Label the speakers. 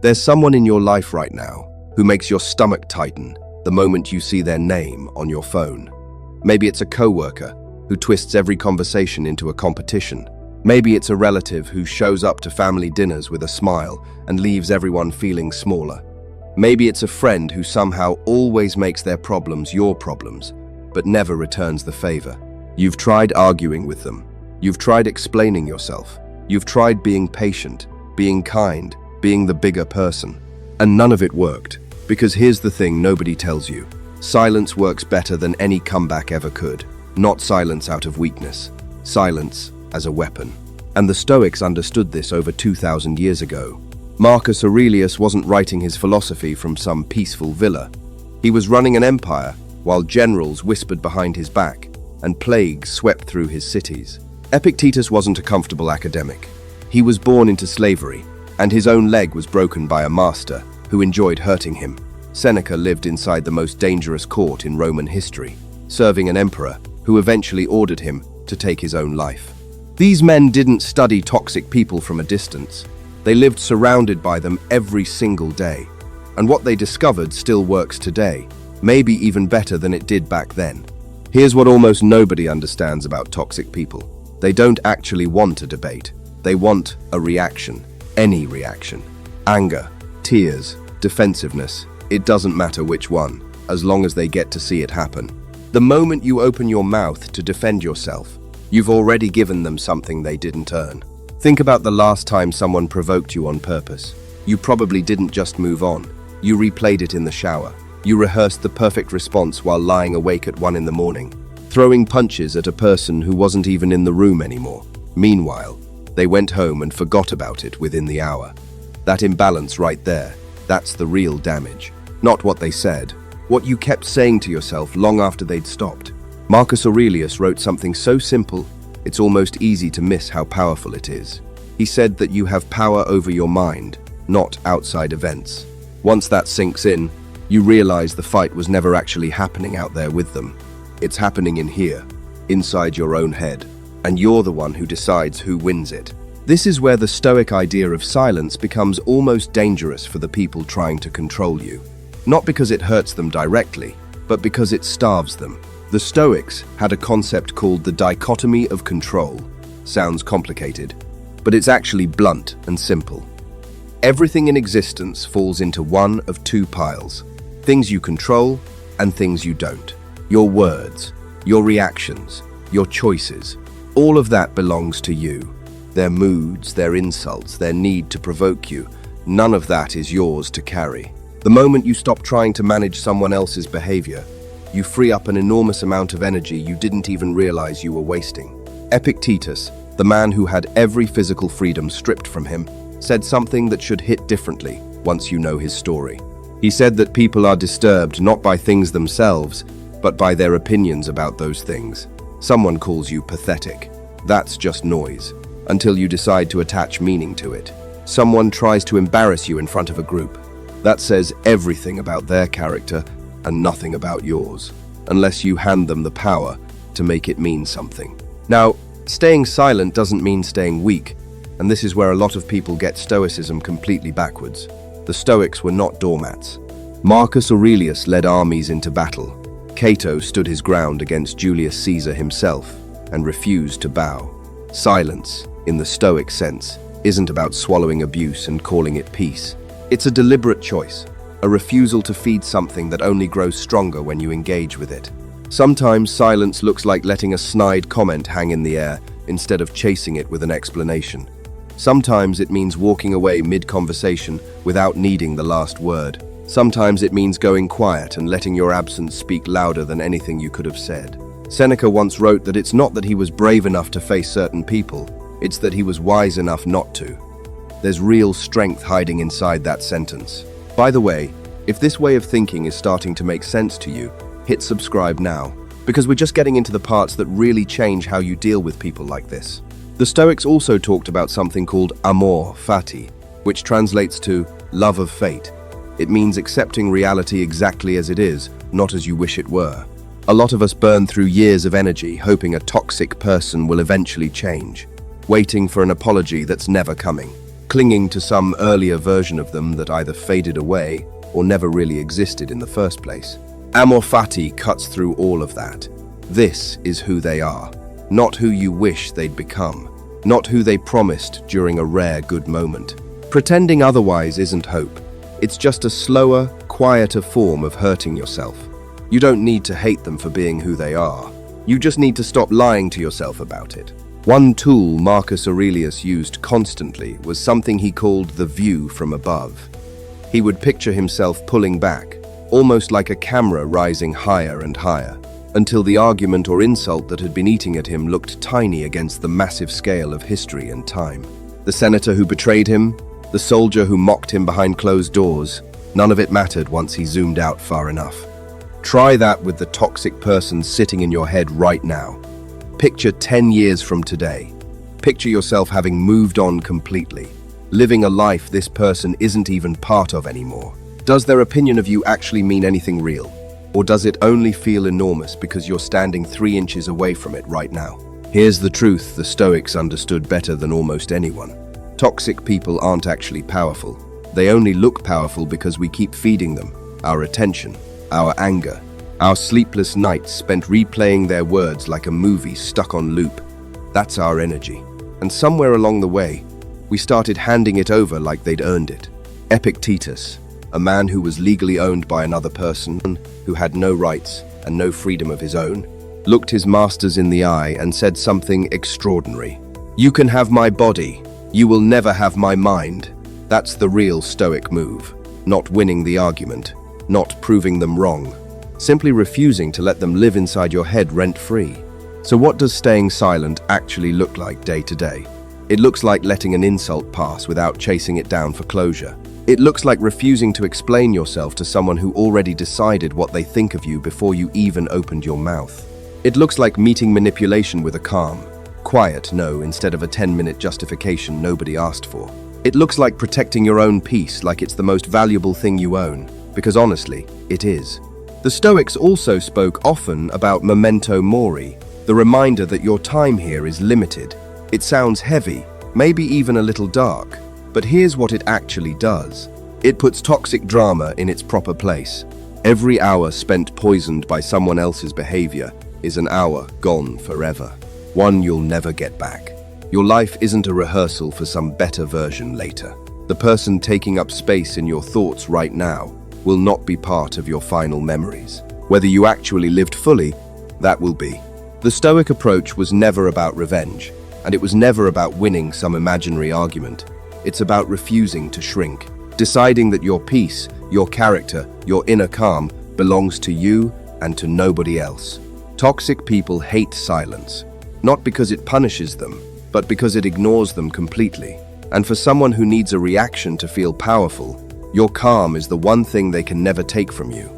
Speaker 1: There's someone in your life right now who makes your stomach tighten the moment you see their name on your phone. Maybe it's a coworker who twists every conversation into a competition. Maybe it's a relative who shows up to family dinners with a smile and leaves everyone feeling smaller. Maybe it's a friend who somehow always makes their problems your problems, but never returns the favor. You've tried arguing with them. You've tried explaining yourself. You've tried being patient, being kind, being the bigger person. And none of it worked. Because here's the thing nobody tells you. Silence works better than any comeback ever could. Not silence out of weakness. Silence as a weapon. And the Stoics understood this over 2,000 years ago. Marcus Aurelius wasn't writing his philosophy from some peaceful villa. He was running an empire while generals whispered behind his back and plagues swept through his cities. Epictetus wasn't a comfortable academic. He was born into slavery, and his own leg was broken by a master who enjoyed hurting him. Seneca lived inside the most dangerous court in Roman history, serving an emperor who eventually ordered him to take his own life. These men didn't study toxic people from a distance. They lived surrounded by them every single day. And what they discovered still works today, maybe even better than it did back then. Here's what almost nobody understands about toxic people. They don't actually want a debate. They want a reaction, any reaction. Anger, tears, defensiveness, it doesn't matter which one, as long as they get to see it happen. The moment you open your mouth to defend yourself, you've already given them something they didn't earn. Think about the last time someone provoked you on purpose. You probably didn't just move on. You replayed it in the shower. You rehearsed the perfect response while lying awake at 1 a.m, throwing punches at a person who wasn't even in the room anymore. Meanwhile, they went home and forgot about it within the hour. That imbalance right there, that's the real damage. Not what they said, what you kept saying to yourself long after they'd stopped. Marcus Aurelius wrote something so simple, it's almost easy to miss how powerful it is. He said that you have power over your mind, not outside events. Once that sinks in, you realize the fight was never actually happening out there with them. It's happening in here, inside your own head, and you're the one who decides who wins it. This is where the Stoic idea of silence becomes almost dangerous for the people trying to control you. Not because it hurts them directly, but because it starves them. The Stoics had a concept called the Dichotomy of Control. Sounds complicated, but it's actually blunt and simple. Everything in existence falls into one of two piles: things you control and things you don't. Your words, your reactions, your choices, all of that belongs to you. Their moods, their insults, their need to provoke you, none of that is yours to carry. The moment you stop trying to manage someone else's behavior, you free up an enormous amount of energy you didn't even realize you were wasting. Epictetus, the man who had every physical freedom stripped from him, said something that should hit differently once you know his story. He said that people are disturbed not by things themselves, but by their opinions about those things. Someone calls you pathetic. That's just noise, until you decide to attach meaning to it. Someone tries to embarrass you in front of a group. That says everything about their character and nothing about yours, unless you hand them the power to make it mean something. Now, staying silent doesn't mean staying weak, and this is where a lot of people get Stoicism completely backwards. The Stoics were not doormats. Marcus Aurelius led armies into battle. Cato stood his ground against Julius Caesar himself and refused to bow. Silence, in the Stoic sense, isn't about swallowing abuse and calling it peace. It's a deliberate choice, a refusal to feed something that only grows stronger when you engage with it. Sometimes silence looks like letting a snide comment hang in the air instead of chasing it with an explanation. Sometimes it means walking away mid-conversation without needing the last word. Sometimes it means going quiet and letting your absence speak louder than anything you could have said. Seneca once wrote that it's not that he was brave enough to face certain people, it's that he was wise enough not to. There's real strength hiding inside that sentence. By the way, if this way of thinking is starting to make sense to you, hit subscribe now, because we're just getting into the parts that really change how you deal with people like this. The Stoics also talked about something called Amor Fati, which translates to love of fate. It means accepting reality exactly as it is, not as you wish it were. A lot of us burn through years of energy hoping a toxic person will eventually change, waiting for an apology that's never coming, clinging to some earlier version of them that either faded away or never really existed in the first place. Amor Fati cuts through all of that. This is who they are, not who you wish they'd become, not who they promised during a rare good moment. Pretending otherwise isn't hope. It's just a slower, quieter form of hurting yourself. You don't need to hate them for being who they are. You just need to stop lying to yourself about it. One tool Marcus Aurelius used constantly was something he called the view from above. He would picture himself pulling back, almost like a camera rising higher and higher, until the argument or insult that had been eating at him looked tiny against the massive scale of history and time. The senator who betrayed him, the soldier who mocked him behind closed doors, none of it mattered once he zoomed out far enough. Try that with the toxic person sitting in your head right now. Picture 10 years from today. Picture yourself having moved on completely, living a life this person isn't even part of anymore. Does their opinion of you actually mean anything real? Or does it only feel enormous because you're standing 3 inches away from it right now? Here's the truth the Stoics understood better than almost anyone. Toxic people aren't actually powerful. They only look powerful because we keep feeding them our attention, our anger, our sleepless nights spent replaying their words like a movie stuck on loop. That's our energy. And somewhere along the way, we started handing it over like they'd earned it. Epictetus, a man who was legally owned by another person, who had no rights and no freedom of his own, looked his masters in the eye and said something extraordinary. "You can have my body. You will never have my mind." That's the real Stoic move. Not winning the argument, not proving them wrong, simply refusing to let them live inside your head rent-free. So what does staying silent actually look like day to day? It looks like letting an insult pass without chasing it down for closure. It looks like refusing to explain yourself to someone who already decided what they think of you before you even opened your mouth. It looks like meeting manipulation with a calm, quiet no instead of a 10-minute justification nobody asked for. It looks like protecting your own peace like it's the most valuable thing you own, because honestly, it is. The Stoics also spoke often about memento mori, the reminder that your time here is limited. It sounds heavy, maybe even a little dark, but here's what it actually does. It puts toxic drama in its proper place. Every hour spent poisoned by someone else's behavior is an hour gone forever. One you'll never get back. Your life isn't a rehearsal for some better version later. The person taking up space in your thoughts right now will not be part of your final memories. Whether you actually lived fully, that will be. The Stoic approach was never about revenge, and it was never about winning some imaginary argument. It's about refusing to shrink, deciding that your peace, your character, your inner calm belongs to you and to nobody else. Toxic people hate silence, not because it punishes them, but because it ignores them completely. And for someone who needs a reaction to feel powerful, your calm is the one thing they can never take from you.